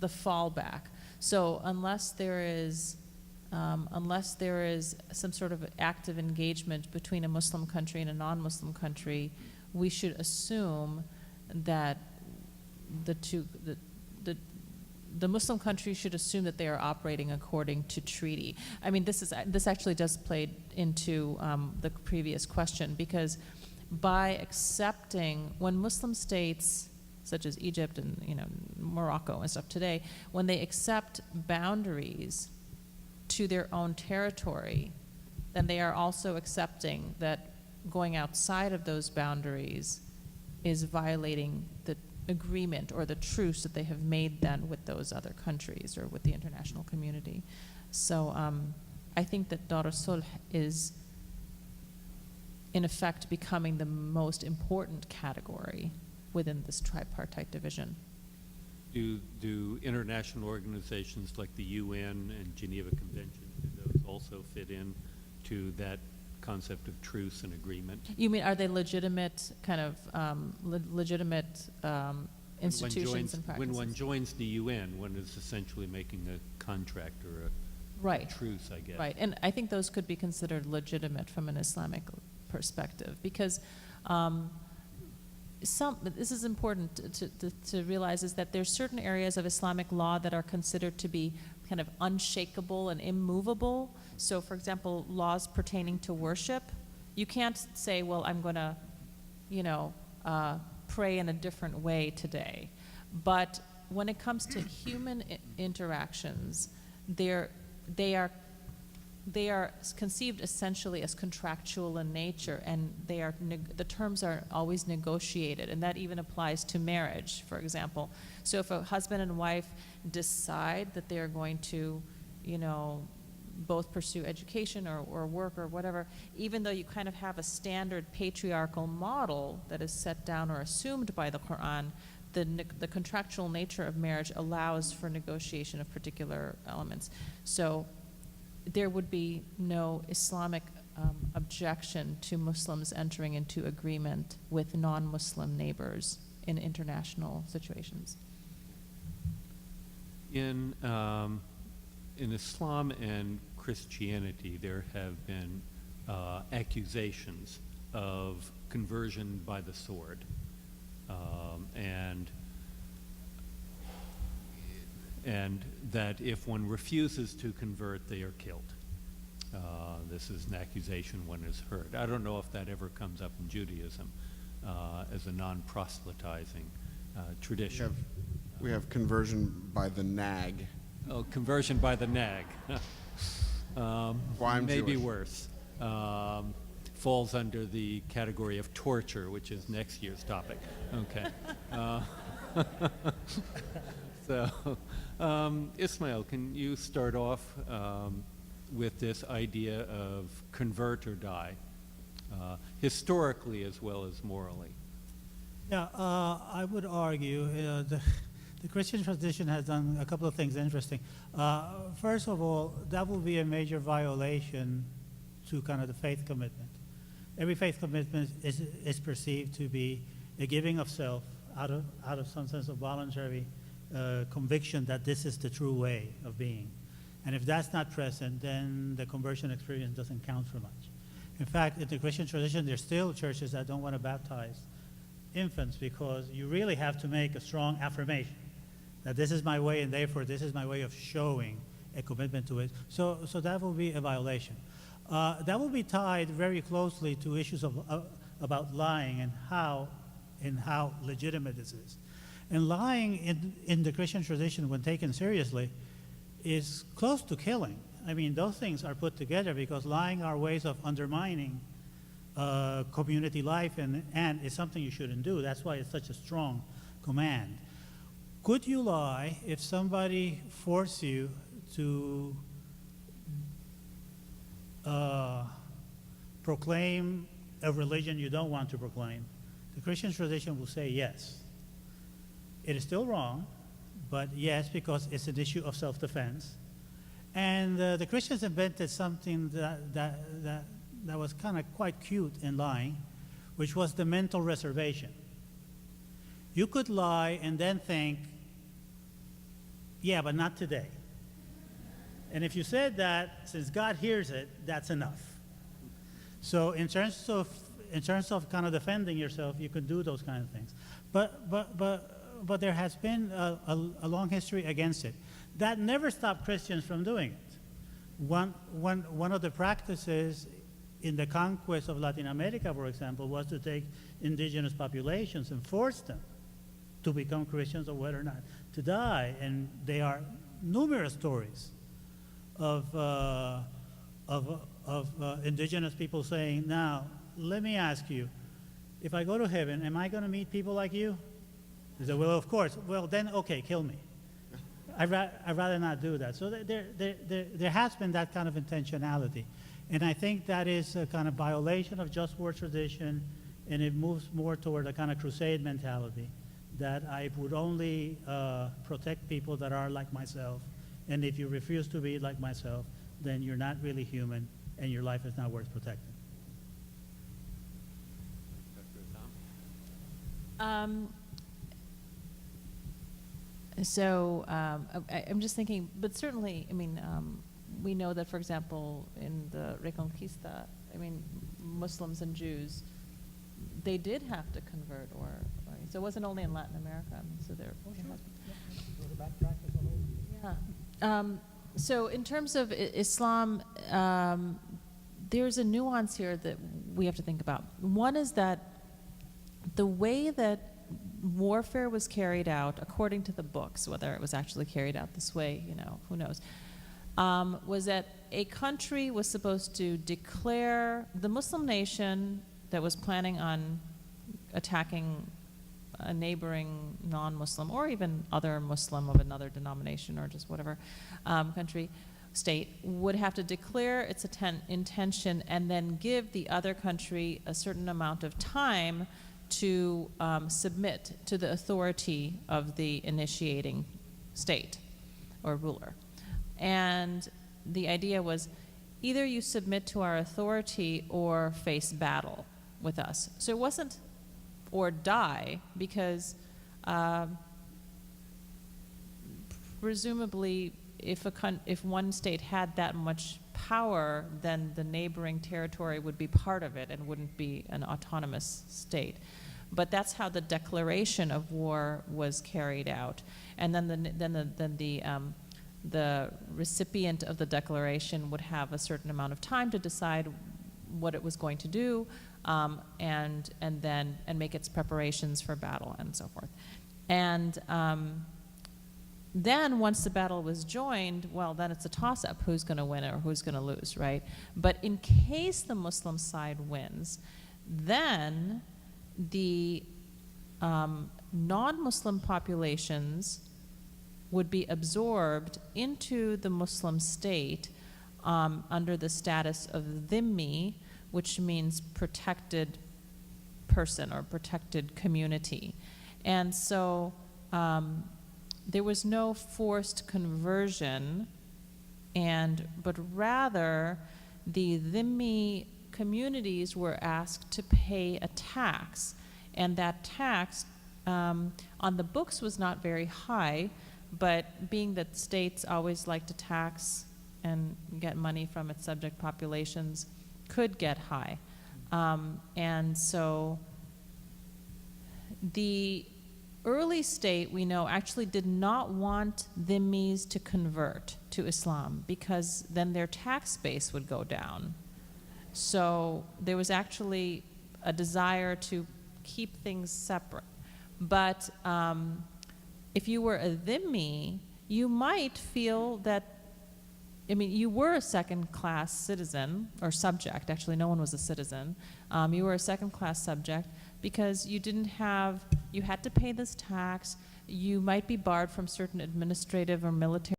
the fallback. So unless there is some sort of active engagement between a Muslim country and a non-Muslim country, we should assume that the Muslim country should assume that they are operating according to treaty. I mean, this actually does play into the previous question, because by accepting, when Muslim states such as Egypt and Morocco and stuff today, when they accept boundaries to their own territory, then they are also accepting that going outside of those boundaries is violating the agreement or the truce that they have made then with those other countries or with the international community. So I think that Dar es-Sulh is in effect becoming the most important category within this tripartite division. Do international organizations like the UN and Geneva Convention, do those also fit in to that concept of truce and agreement? You mean, are they legitimate kind of legitimate institutions and practices? When one joins the UN, one is essentially making a contract or a right. truce, I guess. Right, and I think those could be considered legitimate from an Islamic perspective, because this is important to realize, is that there's certain areas of Islamic law that are considered to be kind of unshakable and immovable. So, for example, laws pertaining to worship, you can't say, well, I'm going to, pray in a different way today. But when it comes to human interactions, they are conceived essentially as contractual in nature, and the terms are always negotiated, and that even applies to marriage, for example. So if a husband and wife decide that they are going to, both pursue education or work or whatever, even though you kind of have a standard patriarchal model that is set down or assumed by the Quran, the contractual nature of marriage allows for negotiation of particular elements. So there would be no Islamic objection to Muslims entering into agreement with non-Muslim neighbors in international situations. In Islam and Christianity, there have been accusations of conversion by the sword, and that if one refuses to convert, they are killed. This is an accusation one has heard. I don't know if that ever comes up in Judaism as a non-proselytizing tradition. We have conversion by the nag. Oh, conversion by the nag. Maybe Jewish. Worse. Falls under the category of torture, which is next year's topic. Okay. So, Ismail, can you start off with this idea of convert or die, historically as well as morally? Yeah, I would argue the Christian tradition has done a couple of things interesting. First of all, that will be a major violation to kind of the faith commitment. Every faith commitment is perceived to be a giving of self out of some sense of voluntary conviction that this is the true way of being. And if that's not present, then the conversion experience doesn't count for much. In fact, in the Christian tradition, there's still churches that don't want to baptize infants because you really have to make a strong affirmation that this is my way and therefore this is my way of showing a commitment to it. So that will be a violation. That will be tied very closely to issues about lying and how legitimate this is. And lying in the Christian tradition, when taken seriously, is close to killing. I mean, those things are put together because lying are ways of undermining community life, and it's something you shouldn't do. That's why it's such a strong command. Could you lie if somebody forced you to proclaim a religion you don't want to proclaim? The Christian tradition will say yes. It is still wrong, but yes, because it's an issue of self-defense. And the Christians invented something that was kind of quite cute in lying, which was the mental reservation. You could lie and then think, Yeah, but not today. And if you said that, since God hears it, that's enough. So in terms of kind of defending yourself, you could do those kind of things. But there has been a long history against it. That never stopped Christians from doing it. One of the practices in the conquest of Latin America, for example, was to take indigenous populations and force them to become Christians or whether or not to die. And there are numerous stories of indigenous people saying, now, let me ask you, if I go to heaven, am I going to meet people like you? They say, well, of course. Well, then, okay, kill me. I'd rather not do that. So there has been that kind of intentionality. And I think that is a kind of violation of just war tradition, and it moves more toward a kind of crusade mentality, that I would only protect people that are like myself. And if you refuse to be like myself, then you're not really human, and your life is not worth protecting. I'm just thinking, but certainly, I mean, we know that, for example, in the Reconquista, I mean, Muslims and Jews, they did have to convert, right? So it wasn't only in Latin America. I mean, so there. Yeah. So in terms of Islam, there's a nuance here that we have to think about. One is that the way that warfare was carried out, according to the books, whether it was actually carried out this way, you know, who knows, was that a country was supposed to declare the Muslim nation that was planning on attacking a neighboring non-Muslim or even other Muslim of another denomination or just whatever country, state, would have to declare its intention and then give the other country a certain amount of time to submit to the authority of the initiating state or ruler. And the idea was either you submit to our authority or face battle with us. So it wasn't or die, because presumably if one state had that much power, then the neighboring territory would be part of it and wouldn't be an autonomous state. But that's how the declaration of war was carried out, and then the recipient of the declaration would have a certain amount of time to decide what it was going to do, and make its preparations for battle and so forth. And then once the battle was joined, well, then it's a toss-up who's going to win or who's going to lose, right? But in case the Muslim side wins, then the non-Muslim populations would be absorbed into the Muslim state under the status of dhimmi, which means protected person or protected community. And so there was no forced conversion, but rather the dhimmi communities were asked to pay a tax, and that tax on the books was not very high, but being that states always like to tax and get money from its subject populations, could get high. And so the early state, we know, actually did not want dhimmis to convert to Islam, because then their tax base would go down. So there was actually a desire to keep things separate. But if you were a dhimmi, you might feel that, I mean, you were a second-class citizen, or subject. Actually, no one was a citizen. You were a second-class subject because you had to pay this tax. You might be barred from certain administrative or military